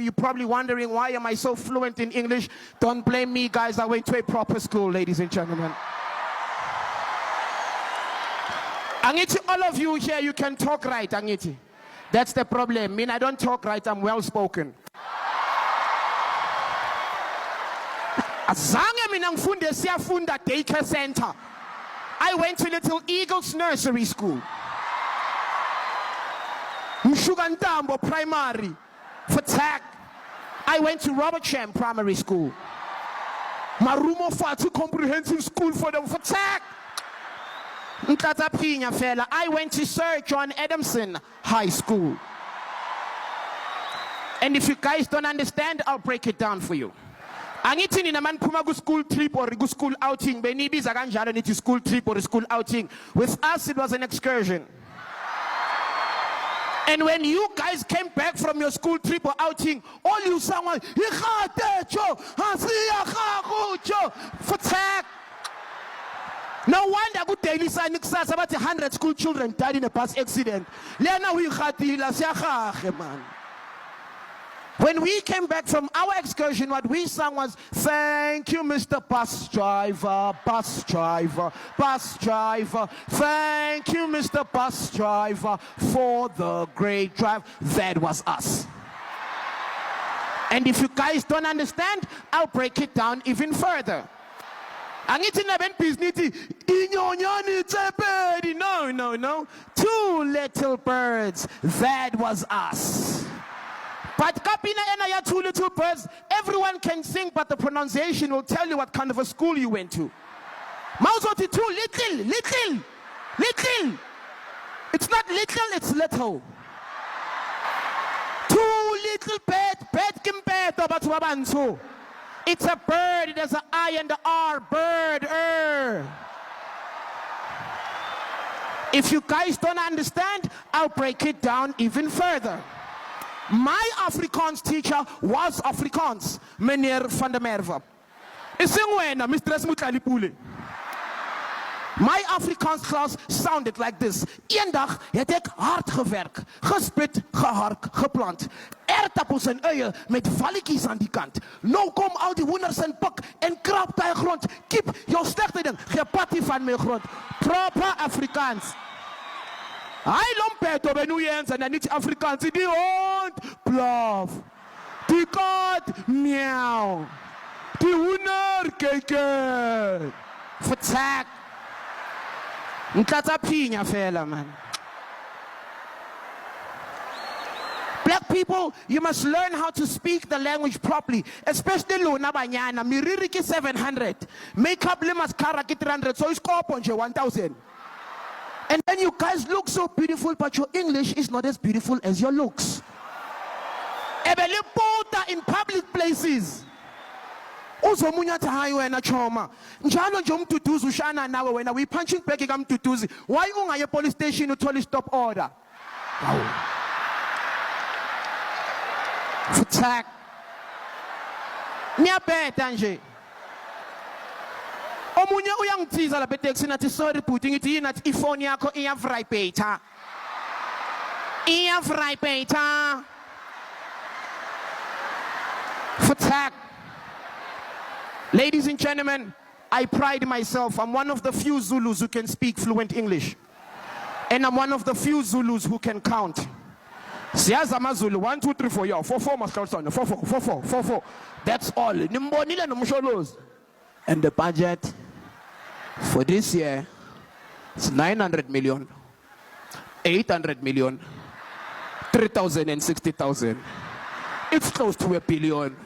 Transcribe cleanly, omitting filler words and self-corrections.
You're probably wondering, why am I so fluent in English? Don't blame me, guys. I went to a proper school, ladies and gentlemen. Angiti, all of you here, you can talk right, Angiti. That's the problem. I don't talk right, I'm well-spoken. Azange mina ngifunde siyafunda daycare center. I went to Little Eagles Nursery School. Mshugantambo Primary. For tag, I went to Robert Sham Primary School. Marumo Fatu Comprehensive School for them for tag. Fela. I went to Sir John Adamson High School. And if you guys don't understand, I'll break it down for you. Angithi nina manphuma ku school trip or ku school outing, benibiza kanjalo nithi school trip or school outing. With us it was an excursion. And when you guys came back from your school trip or outing, all you sang was for tag. No wonder good daily sign about 100 school children died in a bus accident. When we came back from our excursion, what we sang was, thank you, Mr. Bus Driver, bus driver, bus driver. Thank you, Mr. Bus Driver, for the great drive. That was us. And if you guys don't understand, I'll break it down even further. No. 2 little birds. That was us. But kapina ena 2 little birds, everyone can sing, but the pronunciation will tell you what kind of a school you went to. Mauzoti 2 little. It's not little, it's little. 2 little bed kimbeto batu. It's a bird, it has an I and an R, bird, If you guys don't understand, I'll break it down even further. My Afrikaans teacher was Afrikaans, meneer Van der Merwe. Isingwena, Mistress Mutlalipule. My Afrikaans class sounded like this. Eendag het ek hard gewerk, gespit, gehark, geplant. Aardappels en uie met valletjies aan die kant. Nou kom al die hoenders en pik en krap daai grond. Kiep jou slegte ding, gee pattie van my grond. Proper Afrikaans. Hy lompeto benuyenza na nithi Afrikaans, die hond blaf. Die kat meow. Die hoender kyk. Vertrek. Nkataphinya fela man. Black people, you must learn how to speak the language properly, especially lona banyana. Miriri ki 700, makeup le mascara ki 300, so it's nje 1000. And then you guys look so beautiful, but your English is not as beautiful as your looks. Ebele pota in public places. Uzomunyatha hayi wena choma. Njalo nje umduduzi ushana nawe wena we punching back ikamduduzi. Why ungaye police station uthole stop order? Futhak. Ngiyabheda nje. Omunye uyangithiza lapha eTaxi nathi sorry bhuti ngithi yini nathi ifoni yakho iyavibrate. Iyavibrate. Futhak. Ladies and gentlemen, I pride myself. I'm one of the few Zulus who can speak fluent English. And I'm one of the few Zulus who can count. Siyazi amaZulu 1 2 3 4 yeah 4 4 maskalsana 4 4 4 4 4 4. That's all. Nimbonile nomsholozi. And the budget for this year is 900 million, 800 million, 3,060,000. It's close to $1 billion.